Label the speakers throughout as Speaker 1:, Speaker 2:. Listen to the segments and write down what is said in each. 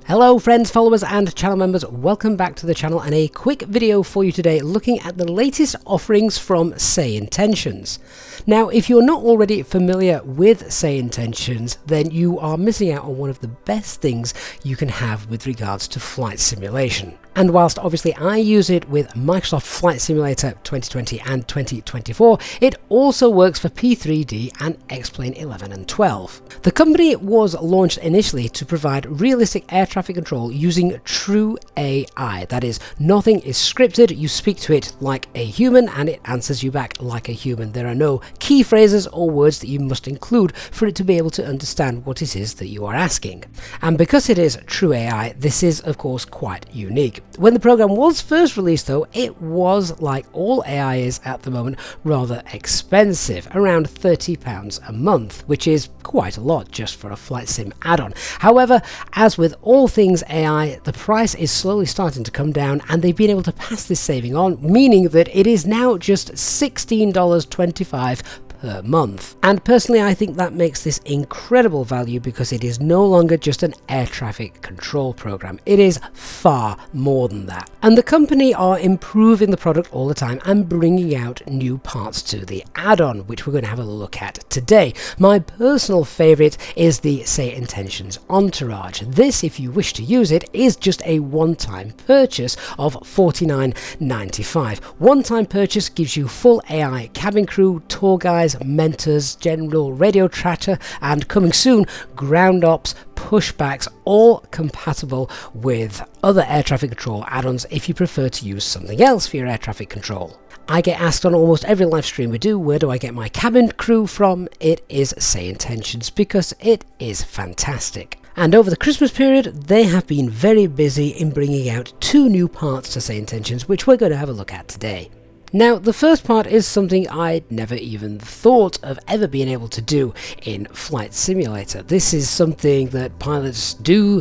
Speaker 1: Hello friends, followers and channel members, welcome back to the channel and a quick video for you today looking at the latest offerings from SayIntentions. Now if you're not already familiar with SayIntentions, then you are missing out on one of the best things you can have with regards to flight simulation. And whilst obviously I use it with Microsoft Flight Simulator 2020 and 2024, it also works for P3D and X-Plane 11 and 12. The company was launched initially to provide realistic air traffic control using true AI. That is, nothing is scripted, you speak to it like a human and it answers you back like a human. There are no key phrases or words that you must include for it to be able to understand what it is that you are asking. And because it is true AI, this is of course quite unique. When the program was first released though, it was, like all AI is at the moment, rather expensive, around £30 a month, which is quite a lot just for a flight sim add-on. However, as with all things AI, the price is slowly starting to come down and they've been able to pass this saving on, meaning that it is now just $16.25 per month. And personally I think that makes this incredible value because it is no longer just an air traffic control program. It is far more than that. And the company are improving the product all the time and bringing out new parts to the add-on, which we're going to have a look at today. My personal favorite is the SayIntentions Entourage. This, if you wish to use it, is just a one-time purchase of $49.95. One-time purchase gives you full AI cabin crew, tour guides, mentors, general radio chatter, and coming soon, ground ops, pushbacks, all compatible with other air traffic control add-ons if you prefer to use something else for your air traffic control. I get asked on almost every live stream we do, where do I get my cabin crew from? It is SayIntentions because it is fantastic. And over the Christmas period, they have been very busy in bringing out two new parts to SayIntentions, which we're going to have a look at today. Now, the first part is something I'd never even thought of ever being able to do in Flight Simulator. This is something that pilots do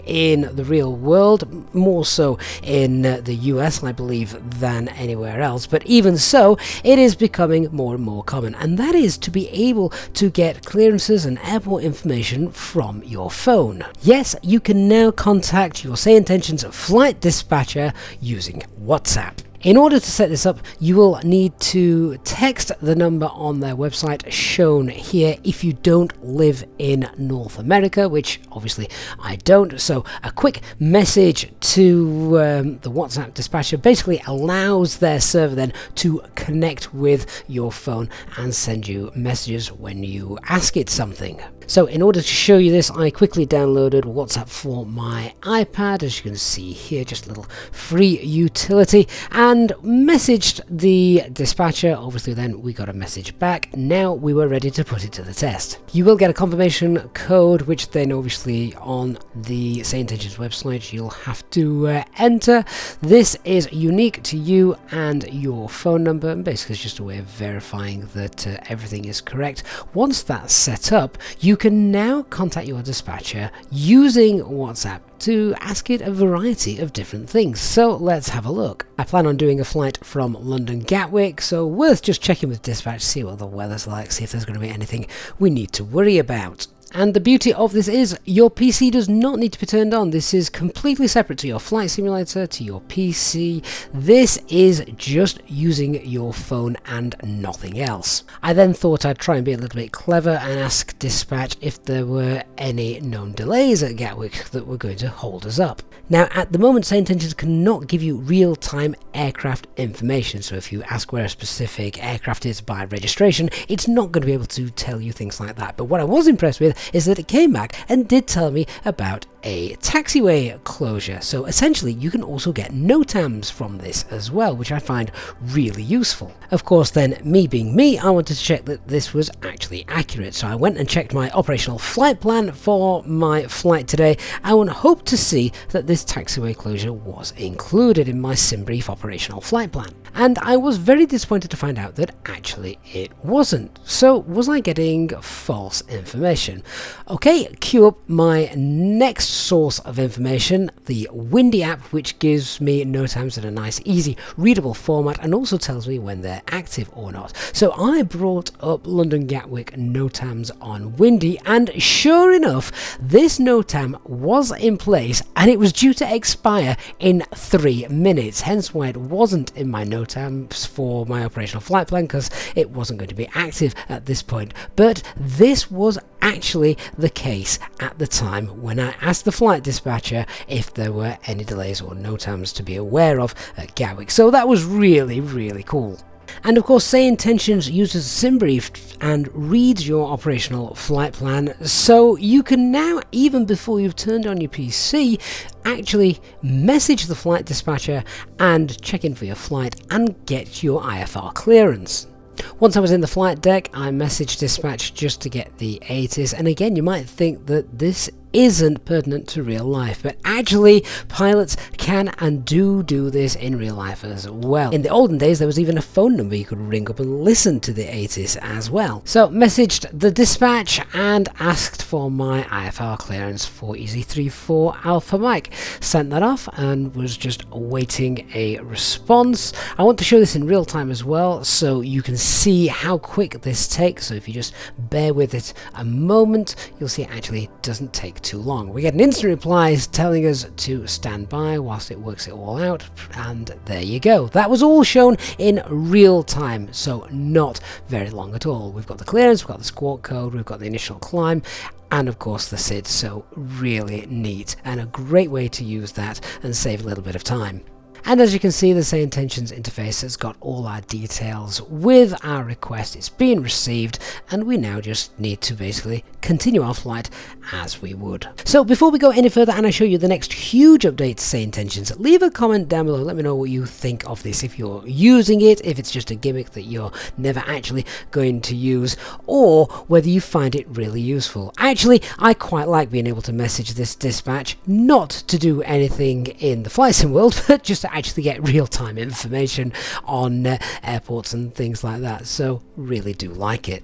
Speaker 1: in the real world, more so in the US, I believe, than anywhere else. But even so, it is becoming more and more common, and that is to be able to get clearances and airport information from your phone. Yes, you can now contact your SayIntentions flight dispatcher using WhatsApp. In order to set this up, you will need to text the number on their website shown here if you don't live in North America, which obviously I don't. So a quick message to the WhatsApp dispatcher basically allows their server then to connect with your phone and send you messages when you ask it something. So in order to show you this, I quickly downloaded WhatsApp for my iPad, as you can see here, just a little free utility, and messaged the dispatcher. Obviously then we got a message back. Now we were ready to put it to the test. You will get a confirmation code, which then obviously on the SayIntentions website you'll have to enter. This is unique to you and your phone number, and basically it's just a way of verifying that everything is correct. Once that's set up, you can now contact your dispatcher using WhatsApp to ask it a variety of different things. So let's have a look. I plan on doing a flight from London Gatwick, so worth just checking with dispatch, see what the weather's like, see if there's going to be anything we need to worry about. And the beauty of this is your PC does not need to be turned on. This is completely separate to your flight simulator, to your PC. This is just using your phone and nothing else. I then thought I'd try and be a little bit clever and ask dispatch if there were any known delays at Gatwick that were going to hold us up. Now at the moment SayIntentions cannot give you real-time aircraft information, so if you ask where a specific aircraft is by registration, it's not going to be able to tell you things like that. But what I was impressed with is that it came back and did tell me about a taxiway closure. So essentially you can also get NOTAMs from this as well, which I find really useful. Of course then, me being me, I wanted to check that this was actually accurate, so I went and checked my operational flight plan for my flight today. I would hope to see that this taxiway closure was included in my SimBrief operational flight plan. And I was very disappointed to find out that actually it wasn't. So was I getting false information? Okay, cue up my next source of information, the Windy app, which gives me NOTAMs in a nice, easy, readable format and also tells me when they're active or not. So I brought up London Gatwick NOTAMs on Windy, and sure enough, this NOTAM was in place and it was due to expire in 3 minutes, hence why it wasn't in my NOTAMs for my operational flight plan, because it wasn't going to be active at this point. But this was actually the case at the time when I asked the flight dispatcher if there were any delays or NOTAMs to be aware of at Gatwick. So that was really, really cool. And of course, SayIntentions uses SimBrief and reads your operational flight plan, so you can now, even before you've turned on your PC, actually message the flight dispatcher and check in for your flight and get your IFR clearance. Once I was in the flight deck, I messaged dispatch just to get the ATC, and again, you might think that this isn't pertinent to real life, but actually pilots can and do this in real life as well. In the olden days, there was even a phone number you could ring up and listen to the ATC as well. So messaged the dispatch and asked for my IFR clearance for EZ34 Alpha Mike. Sent that off and was just awaiting a response. I want to show this in real time as well, so you can see how quick this takes. So if you just bear with it a moment, you'll see it actually doesn't take too long. We get an instant reply telling us to stand by whilst it works it all out, and there you go. That was all shown in real time, so not very long at all. We've got the clearance, we've got the squawk code, we've got the initial climb, and of course the SID, so really neat and a great way to use that and save a little bit of time. And as you can see, the SayIntentions interface has got all our details with our request. It's been received, and we now just need to basically continue our flight as we would. So before we go any further and I show you the next huge update to SayIntentions, leave a comment down below. Let me know what you think of this, if you're using it, if it's just a gimmick that you're never actually going to use, or whether you find it really useful. Actually, I quite like being able to message this dispatch, not to do anything in the flight sim world, but just to actually get real-time information on airports and things like that, so really do like it.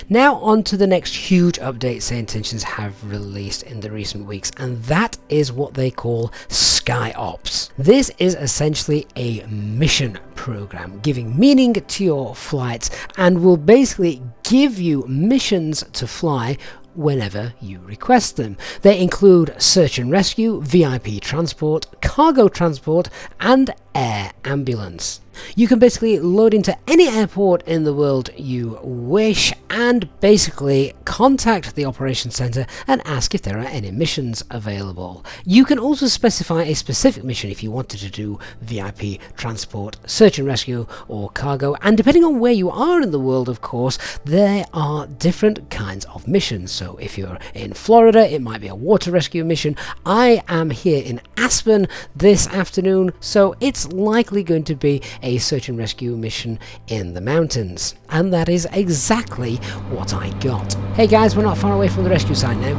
Speaker 1: Now on to the next huge update SayIntentions have released in the recent weeks, and that is what they call SkyOps. This is essentially a mission program giving meaning to your flights and will basically give you missions to fly whenever you request them. They include search and rescue, VIP transport, cargo transport, and air ambulance. You can basically load into any airport in the world you wish and basically contact the operations center and ask if there are any missions available. You can also specify a specific mission if you wanted to do VIP transport, search and rescue, or cargo, and depending on where you are in the world, of course, there are different kinds of missions. So if you're in Florida, it might be a water rescue mission. I am here in Aspen this afternoon, so it's likely going to be a search and rescue mission in the mountains, and that is exactly what I got. Hey guys, we're not far away from the rescue site now.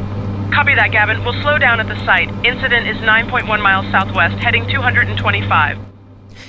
Speaker 2: Copy that, Gavin. We'll slow down at the site. Incident is 9.1 miles southwest, heading 225.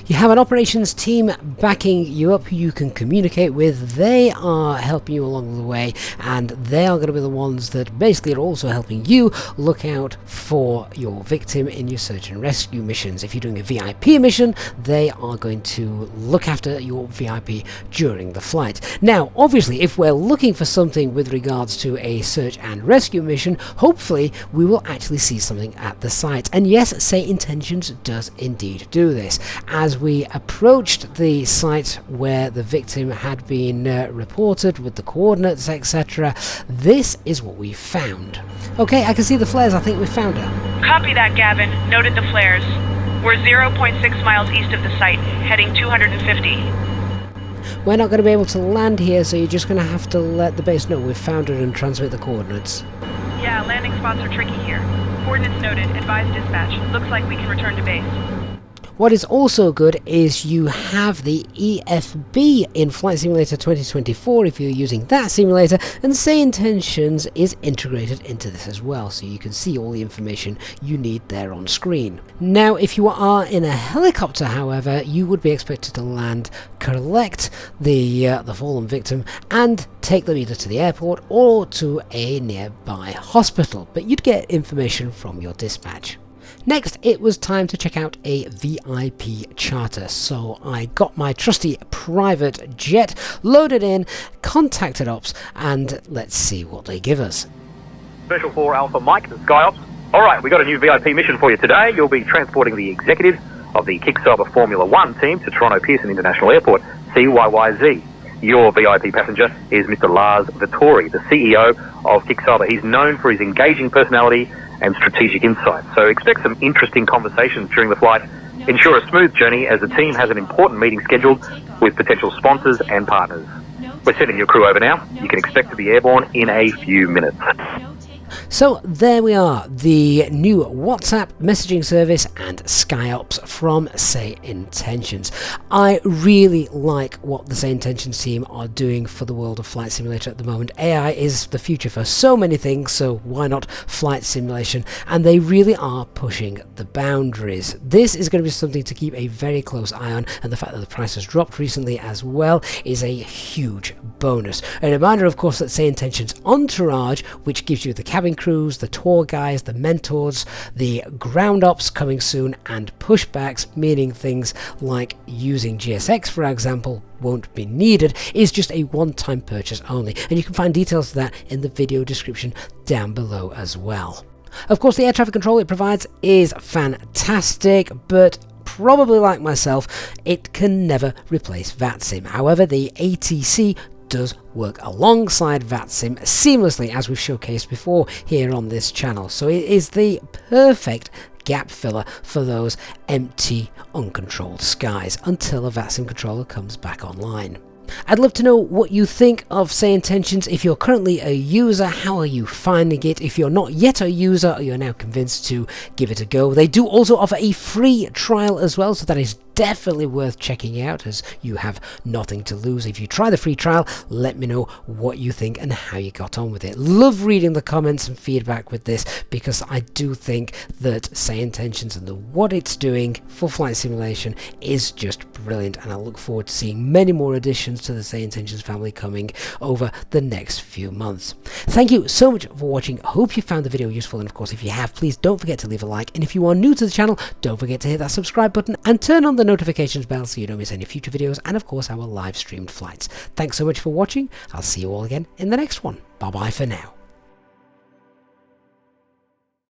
Speaker 1: You have an operations team backing you up who you can communicate with. They are helping you along the way, and they are going to be the ones that basically are also helping you look out for your victim in your search and rescue missions. If you're doing a VIP mission, they are going to look after your VIP during the flight. Now, obviously, if we're looking for something with regards to a search and rescue mission, hopefully we will actually see something at the site. And yes, SayIntentions does indeed do this. As we approached the site where the victim had been reported with the coordinates, etc., this is what we found. Okay, I can see the flares. I think we found her.
Speaker 2: Copy that, Gavin. Noted the flares. We're 0.6 miles east of the site, heading 250.
Speaker 1: We're not going to be able to land here, so you're just going to have to let the base know we've found her and transmit the coordinates.
Speaker 2: Yeah, landing spots are tricky here. Coordinates noted. Advise dispatch. Looks like we can return to base.
Speaker 1: What is also good is you have the EFB in Flight Simulator 2024 if you're using that simulator, and SayIntentions is integrated into this as well, so you can see all the information you need there on screen. Now, if you are in a helicopter, however, you would be expected to land, collect the fallen victim, and take them either to the airport or to a nearby hospital, but you'd get information from your dispatch. Next, it was time to check out a VIP charter, so I got my trusty private jet, loaded in, contacted Ops, and let's see what they give us.
Speaker 3: Special 4 Alpha Mike to SkyOps. Alright, we got a new VIP mission for you today. You'll be transporting the executive of the Kickstarter Formula 1 team to Toronto Pearson International Airport, CYYZ. Your VIP passenger is Mr. Lars Vittori, the CEO of Kickstarter. He's known for his engaging personality and strategic insight, so expect some interesting conversations during the flight. Ensure a smooth journey as the team has an important meeting scheduled with potential sponsors and partners. We're sending your crew over now. You can expect to be airborne in a few minutes.
Speaker 1: So there we are, the new WhatsApp messaging service and SkyOps from SayIntentions. I really like what the SayIntentions team are doing for the world of flight simulator at the moment. AI is the future for so many things, so why not flight simulation? And they really are pushing the boundaries. This is going to be something to keep a very close eye on, and the fact that the price has dropped recently as well is a huge bonus. A reminder, of course, that SayIntentions Entourage, which gives you the cabin crews, the tour guys, the mentors, the ground ops coming soon, and pushbacks, meaning things like using GSX, for example, won't be needed, is just a one-time purchase only, and you can find details of that in the video description down below as well. Of course, the air traffic control it provides is fantastic, but probably like myself, it can never replace VATSIM. However, the ATC does work alongside VATSIM seamlessly, as we've showcased before here on this channel, so it is the perfect gap filler for those empty, uncontrolled skies until a VATSIM controller comes back online. I'd love to know what you think of SayIntentions. If you're currently a user, how are you finding it? If you're not yet a user, you're now convinced to give it a go. They do also offer a free trial as well, so that is definitely worth checking out, as you have nothing to lose. If you try the free trial, let me know what you think and how you got on with it. Love reading the comments and feedback with this, because I do think that SayIntentions and what it's doing for flight simulation is just brilliant, and I look forward to seeing many more additions to the SayIntentions family coming over the next few months. Thank you so much for watching. I hope you found the video useful, and of course, if you have, please don't forget to leave a like, and if you are new to the channel, don't forget to hit that subscribe button and turn on the notifications bell so you don't miss any future videos, and of course our live streamed flights. Thanks so much for watching. I'll see you all again in the next one. Bye bye for now.